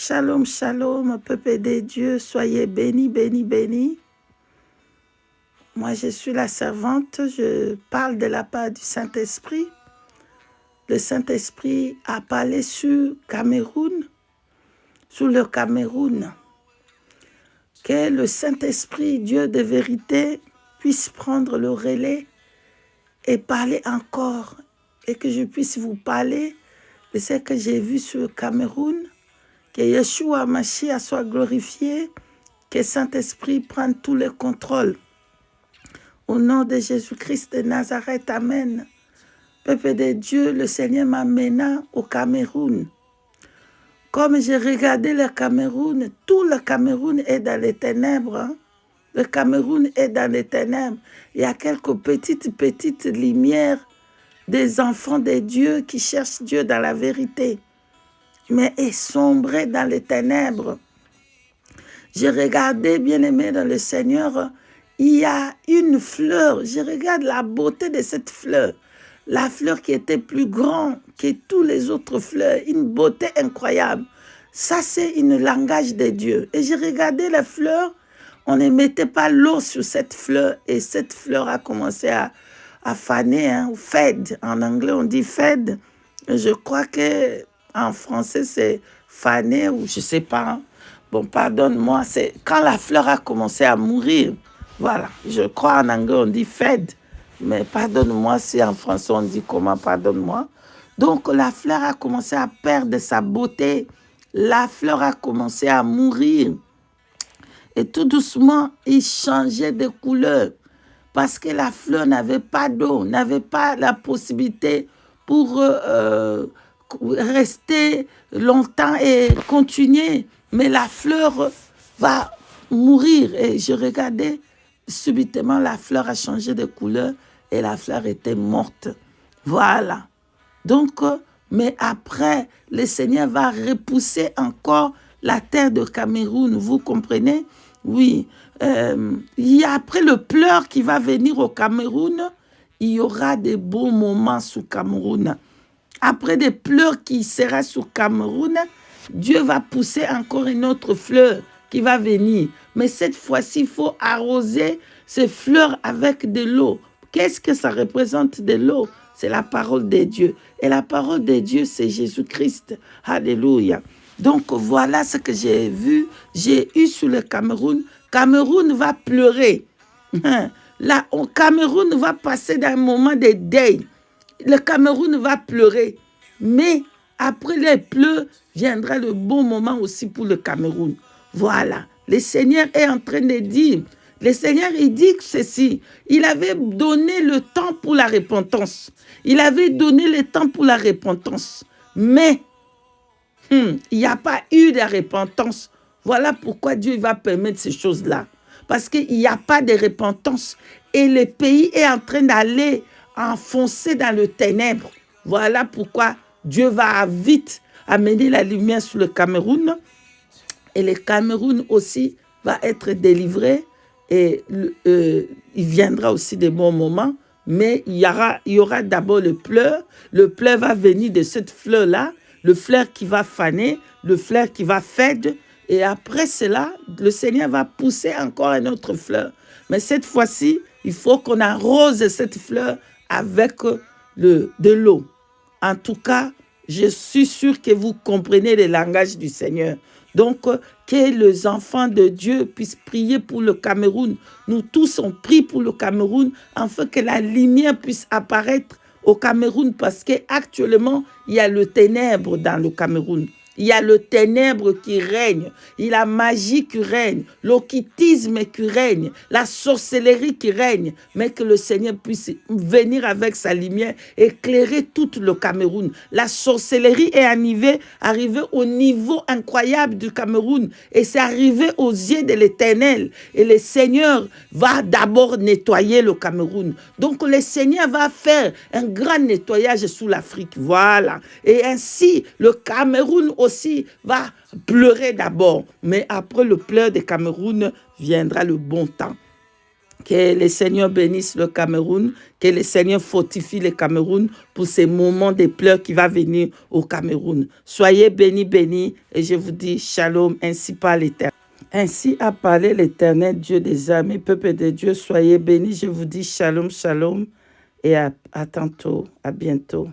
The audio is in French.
Shalom, shalom, peuple de Dieu, soyez bénis, bénis, bénis. Moi, je suis la servante, je parle de la part du Saint-Esprit. Le Saint-Esprit a parlé sur Cameroun, sur le Cameroun. Que le Saint-Esprit, Dieu de vérité, puisse prendre le relais et parler encore, et que je puisse vous parler de ce que j'ai vu sur le Cameroun. Que Yeshua Mashiach soit glorifié, que Saint-Esprit prenne tout le contrôle. Au nom de Jésus-Christ de Nazareth, Amen. Peuple de Dieu, le Seigneur m'amena au Cameroun. Comme j'ai regardé le Cameroun, tout le Cameroun est dans les ténèbres. Hein? Le Cameroun est dans les ténèbres. Il y a quelques petites lumières des enfants de Dieu qui cherchent Dieu dans la vérité, mais est sombré dans les ténèbres. J'ai regardé, bien-aimé dans le Seigneur, il y a une fleur. Je regarde la beauté de cette fleur. La fleur qui était plus grande que toutes les autres fleurs. Une beauté incroyable. Ça, c'est un langage de Dieu. Et j'ai regardé la fleur. On ne mettait pas l'eau sur cette fleur. Et cette fleur a commencé à faner, hein, ou fade. En anglais, on dit fade. Je crois que en français, c'est faner ou je ne sais pas. Hein. Bon, pardonne-moi, c'est quand la fleur a commencé à mourir. Voilà, je crois en anglais, on dit fade. Mais pardonne-moi si en français on dit comment, pardonne-moi. Donc, la fleur a commencé à perdre sa beauté. La fleur a commencé à mourir. Et tout doucement, il changeait de couleur. Parce que la fleur n'avait pas d'eau, n'avait pas la possibilité pour rester longtemps et continuer. Mais la fleur va mourir. Et je regardais, subitement, la fleur a changé de couleur et la fleur était morte. Voilà. Donc, mais après, le Seigneur va repousser encore la terre de Cameroun. Vous comprenez? Oui. Il y a après le pleur qui va venir au Cameroun, il y aura des beaux moments sous Cameroun. Après des pleurs qui sera sous Cameroun, Dieu va pousser encore une autre fleur qui va venir. Mais cette fois-ci, il faut arroser ces fleurs avec de l'eau. Qu'est-ce que ça représente de l'eau? C'est la parole de Dieu. Et la parole de Dieu, c'est Jésus-Christ. Alléluia. Donc, voilà ce que j'ai vu. J'ai eu sur le Cameroun. Cameroun va pleurer. Là, au Cameroun va passer d'un moment de deuil. Le Cameroun va pleurer. Mais après les pleurs, viendra le bon moment aussi pour le Cameroun. Voilà. Le Seigneur est en train de dire, le Seigneur, il dit ceci. Il avait donné le temps pour la repentance. Il avait donné le temps pour la repentance. Mais, il n'y a pas eu de repentance. Voilà pourquoi Dieu va permettre ces choses-là. Parce qu'il n'y a pas de repentance. Et le pays est en train d'aller enfoncer dans le ténèbre. Voilà pourquoi Dieu va vite amener la lumière sur le Cameroun. Et le Cameroun aussi va être délivré. Et il viendra aussi des bons moments. Mais il y aura d'abord le pleur. Le pleur va venir de cette fleur-là. Le fleur qui va faner. Le fleur qui va fade. Et après cela, le Seigneur va pousser encore une autre fleur. Mais cette fois-ci, il faut qu'on arrose cette fleur avec de l'eau. En tout cas, je suis sûr que vous comprenez le langage du Seigneur. Donc, que les enfants de Dieu puissent prier pour le Cameroun. Nous tous, on prie pour le Cameroun afin que la lumière puisse apparaître au Cameroun parce qu'actuellement, il y a le ténèbre dans le Cameroun. Il y a le ténèbre qui règne, il y a la magie qui règne, l'occultisme qui règne, la sorcellerie qui règne, mais que le Seigneur puisse venir avec sa lumière, éclairer tout le Cameroun. La sorcellerie est arrivée au niveau incroyable du Cameroun et c'est arrivé aux yeux de l'Éternel. Et le Seigneur va d'abord nettoyer le Cameroun. Donc le Seigneur va faire un grand nettoyage sous l'Afrique. Voilà. Et ainsi, le Cameroun aussi va pleurer d'abord. Mais après le pleur du Cameroun, viendra le bon temps. Que le Seigneur bénisse le Cameroun, que le Seigneur fortifie le Cameroun pour ces moments de pleurs qui va venir au Cameroun. Soyez bénis, bénis, et je vous dis shalom, ainsi par l'Éternel. Ainsi a parlé l'Éternel, Dieu des armées, peuple de Dieu, soyez bénis, je vous dis shalom, shalom, et à tantôt, à bientôt.